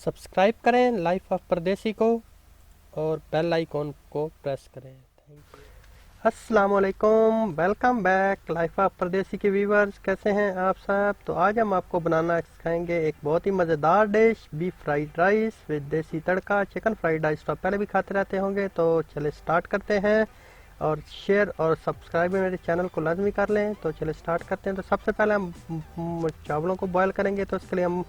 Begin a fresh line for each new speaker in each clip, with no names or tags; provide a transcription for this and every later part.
Subscribe करें life of परदेसी को और बेल आइकॉन को प्रेस करें। Thank you. अस्सलाम वालेकुम, वेलकम बैक लाइफ ऑफ परदेसी के व्यूवर्स। कैसे हैं आप सब? तो आज हम आपको बनाना सिखाएंगे एक बहुत ही मज़ेदार dish, beef fried rice with देसी तड़का। चिकन फ्राइड राइस तो आप पहले भी खाते रहते होंगे। तो चले स्टार्ट करते हैं, और शेयर और सब्सक्राइब भी मेरे चैनल को लाजमी कर लें। तो चले स्टार्ट करते हैं। तो सबसे पहले हम चावलों को बॉयल करेंगे। तो उसके लिए हम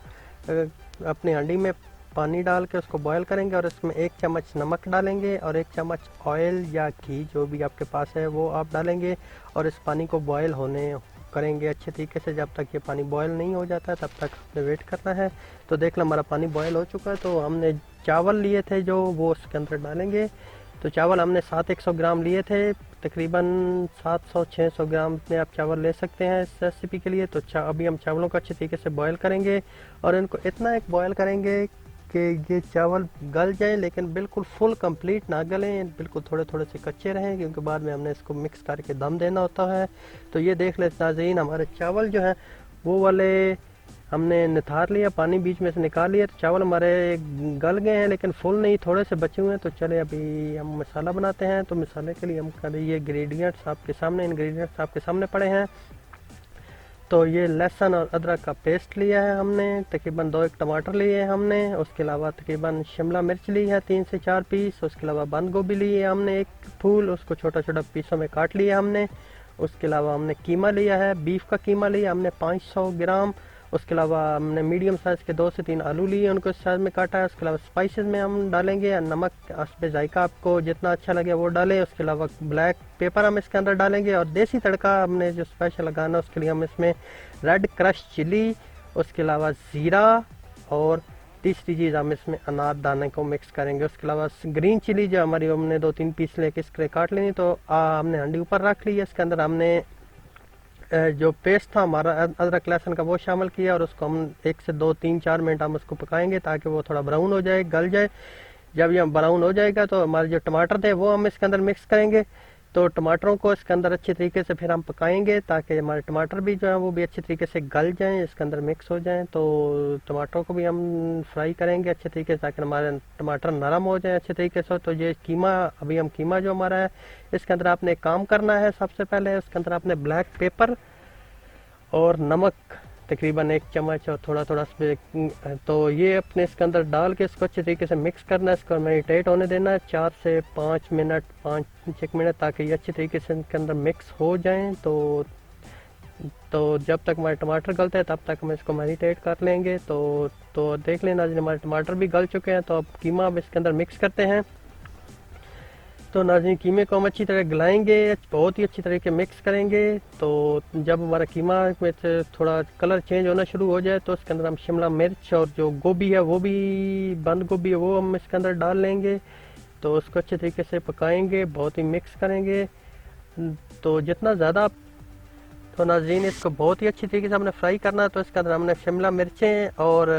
अपनी हांडी में पानी डाल के उसको बॉयल करेंगे, और इसमें 1 चम्मच नमक डालेंगे और 1 चम्मच ऑयल या घी जो भी आपके पास है वो आप डालेंगे, और इस पानी को बॉयल होने करेंगे अच्छे तरीके से। जब तक ये पानी बॉयल नहीं हो जाता तब तक आपने वेट करना है। तो देख लो हमारा पानी बॉयल हो चुका है। तो हमने चावल लिए थे जो वो उसके अंदर डालेंगे। तो चावल हमने 700 ग्राम लिए थे, तकरीबन 700-600 ग्राम में आप चावल ले सकते हैं इस रेसिपी के लिए। तो अभी हम चावलों को अच्छे तरीके से बॉयल करेंगे, और इनको इतना एक बॉयल करेंगे कि ये चावल गल जाएं, लेकिन बिल्कुल फुल कंप्लीट ना गलें, बिल्कुल थोड़े थोड़े से कच्चे रहें, क्योंकि बाद में हमने इसको मिक्स करके दम देना होता है। तो ये देख ले नाज़रीन, हमारे चावल जो हैं वो वाले हमने निथार लिया, पानी बीच में से निकाल लिया। तो चावल हमारे गल गए हैं, लेकिन फुल नहीं, थोड़े से बचे हुए हैं। तो चले अभी हम मसाला बनाते हैं। तो मसाले के लिए हम कर ये इंग्रेडिएंट्स आपके सामने पड़े हैं। तो ये लहसुन और अदरक का पेस्ट लिया है हमने, तकरीबन 2 टमाटर लिए हैं हमने। उसके अलावा तकरीबन शिमला मिर्च ली है 3 से 4 पीस। उसके अलावा बंद गोभी ली है हमने 1 फूल, उसको छोटा छोटा पीसों में काट लिया हमने। उसके अलावा हमने कीमा लिया है, बीफ का कीमा लिया हमने 500 ग्राम। उसके अलावा हमने मीडियम साइज़ के 2 से 3 आलू लिए, उनको इस साइज़ में काटा है। उसके अलावा स्पाइसेस में हम डालेंगे नमक, हस्बे जायका आपको जितना अच्छा लगे वो डालें। उसके अलावा ब्लैक पेपर हम इसके अंदर डालेंगे, और देसी तड़का हमने जो स्पेशल लगाना उसके लिए हम इसमें रेड क्रश चिली, उसके अलावा ज़ीरा, और तीसरी चीज़ हम इसमें अनार दाने को मिक्स करेंगे। उसके अलावा ग्रीन चिली जो हमारी हमने 2-3 पीस लेके इसके काट लेनी। तो हमने हंडी ऊपर रख ली है, इसके अंदर हमने जो पेस्ट था हमारा अदरक लहसुन का वो शामिल किया, और उसको हम 1 से 2-3-4 मिनट हम उसको पकाएंगे ताकि वो थोड़ा ब्राउन हो जाए, गल जाए। जब ये ब्राउन हो जाएगा तो हमारे जो टमाटर थे वो हम इसके अंदर मिक्स करेंगे। तो टमाटरों को इसके अंदर अच्छे तरीके से फिर हम पकाएंगे ताकि हमारे टमाटर भी जो है वो भी अच्छे तरीके से गल जाएं, इसके अंदर मिक्स हो जाएं। तो टमाटरों को भी हम फ्राई करेंगे अच्छे तरीके से ताकि हमारे टमाटर नरम हो जाएं अच्छे तरीके से। तो ये कीमा, अभी हम कीमा जो हमारा है इसके अंदर आपने एक काम करना है। सबसे पहले उसके अंदर आपने ब्लैक पेपर और नमक तकरीबन 1 चम्मच और थोड़ा थोड़ा तो ये अपने इसके अंदर डाल के इसको अच्छे तरीके से मिक्स करना है। इसको मैरिनेट होने देना है 4 से 5 मिनट, 5-6 मिनट, ताकि ये अच्छे तरीके से इसके अंदर मिक्स हो जाएं। तो जब तक हमारे टमाटर गलते हैं तब तक हम इसको मैरिनेट कर लेंगे। तो देख लेना हमारे टमाटर भी गल चुके हैं। तो अब कीमा अब इसके अंदर मिक्स करते हैं। तो नाज़रीन कीमे को हम अच्छी तरह गलाएंगे, बहुत ही अच्छी तरह के मिक्स करेंगे। तो जब हमारा कीमा में से थोड़ा कलर चेंज होना शुरू हो जाए तो इसके अंदर हम शिमला मिर्च और जो गोभी है वो भी, बंद गोभी है वो हम इसके अंदर डाल लेंगे। तो उसको अच्छे तरीके से पकाएंगे, बहुत ही मिक्स करेंगे। तो जितना ज़्यादा, तो नाज़रीन इसको बहुत ही अच्छी तरीके से हमने फ्राई करना है। तो इसके अंदर हमने शिमला मिर्चें और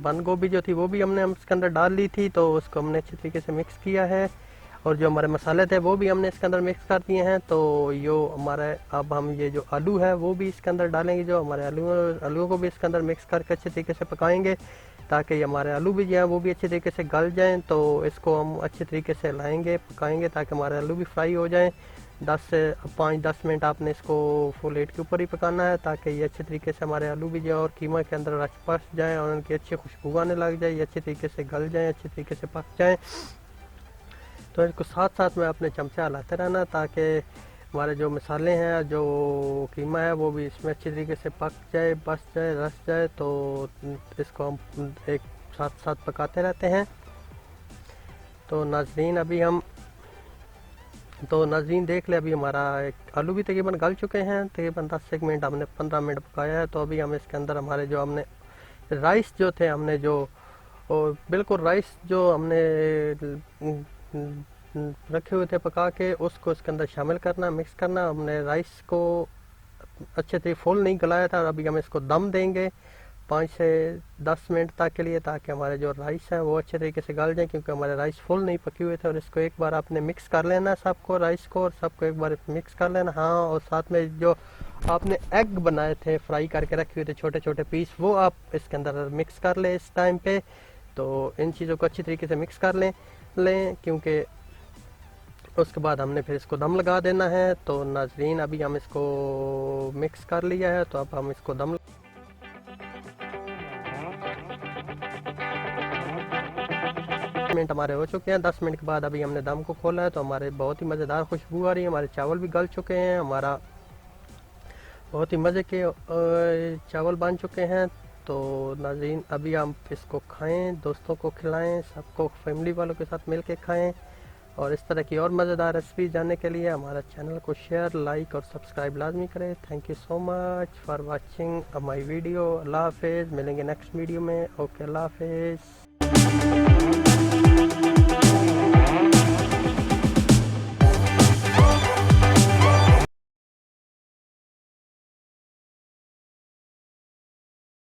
बंद गोभी जो थी वो भी हमने इसके अंदर डाल ली थी। तो उसको हमने अच्छी तरीके से मिक्स किया है, और जो हमारे मसाले थे वो भी हमने इसके अंदर मिक्स कर दिए हैं। तो यो हमारा, अब हम ये जो आलू है वो भी इसके अंदर डालेंगे। जो हमारे आलूओं को भी इसके अंदर मिक्स करके अच्छे तरीके से पकाएंगे ताकि हमारे आलू भी जो है वो भी अच्छे तरीके से गल जाएं। तो इसको हम अच्छे तरीके से लाएंगे, पकाएंगे ताकि हमारे आलू भी फ्राई हो जाएं। 5-10 मिनट आपने इसको फुल हीट के ऊपर ही पकाना है ताकि ये अच्छे तरीके से हमारे आलू भी जो और कीमा के अंदर रच पस जाएँ और उनकी अच्छी खुशबू आने लग जाए, ये अच्छे तरीके से गल जाएँ, अच्छे तरीके से पक जाएँ। तो इसको साथ साथ में अपने चमचा हिलाते रहना ताकि हमारे जो मसाले हैं, जो कीमा है वो भी इसमें अच्छी तरीके से पक जाए, बस जाए, रस जाए। तो इसको हम एक साथ साथ पकाते रहते हैं। तो नाज़रीन देख ले, अभी हमारा एक आलू भी तकरीबन गल चुके हैं, तकरीबन 10 मिनट, हमने 15 मिनट पकाया है। तो अभी हम इसके अंदर हमारे जो हमने राइस जो थे, हमने जो बिल्कुल राइस जो हमने रखे हुए थे पका के, उसको इसके अंदर शामिल करना, मिक्स करना। हमने राइस को अच्छे से फुल नहीं गलाया था, और अभी हम इसको दम देंगे 5 से 10 मिनट तक के लिए ताकि हमारे जो राइस हैं वो अच्छे तरीके से गल जाए, क्योंकि हमारे राइस फुल नहीं पके हुए थे। और इसको एक बार आपने मिक्स कर लेना सबको, राइस को, और सबको एक बार मिक्स कर लेना। हाँ, और साथ में जो आपने एग बनाए थे फ्राई करके रखे हुए थे छोटे छोटे पीस, वो आप इसके अंदर मिक्स कर ले इस टाइम पे, तो इन चीज़ों को अच्छी तरीके से मिक्स कर लें क्योंकि उसके बाद हमने फिर इसको दम लगा देना है। तो नाजरीन अभी हम इसको मिक्स कर लिया है, तो अब हम इसको दम 10 मिनट हमारे हो चुके हैं। 10 मिनट के बाद अभी हमने दम को खोला है, तो हमारे बहुत ही मज़ेदार खुशबू आ रही है। हमारे चावल भी गल चुके हैं, हमारा बहुत ही मज़े के चावल बन चुके हैं। तो नाज़रीन अभी हम इसको खाएं, दोस्तों को खिलाएं, सबको फैमिली वालों के साथ मिल के खाएँ। और इस तरह की और मज़ेदार रेसिपी जानने के लिए हमारा चैनल को शेयर, लाइक और सब्सक्राइब लाजमी करें। Thank you so much for watching my video. अल्लाह हाफिज़, मिलेंगे नेक्स्ट वीडियो में। ओके, अल्लाह हाफिज़।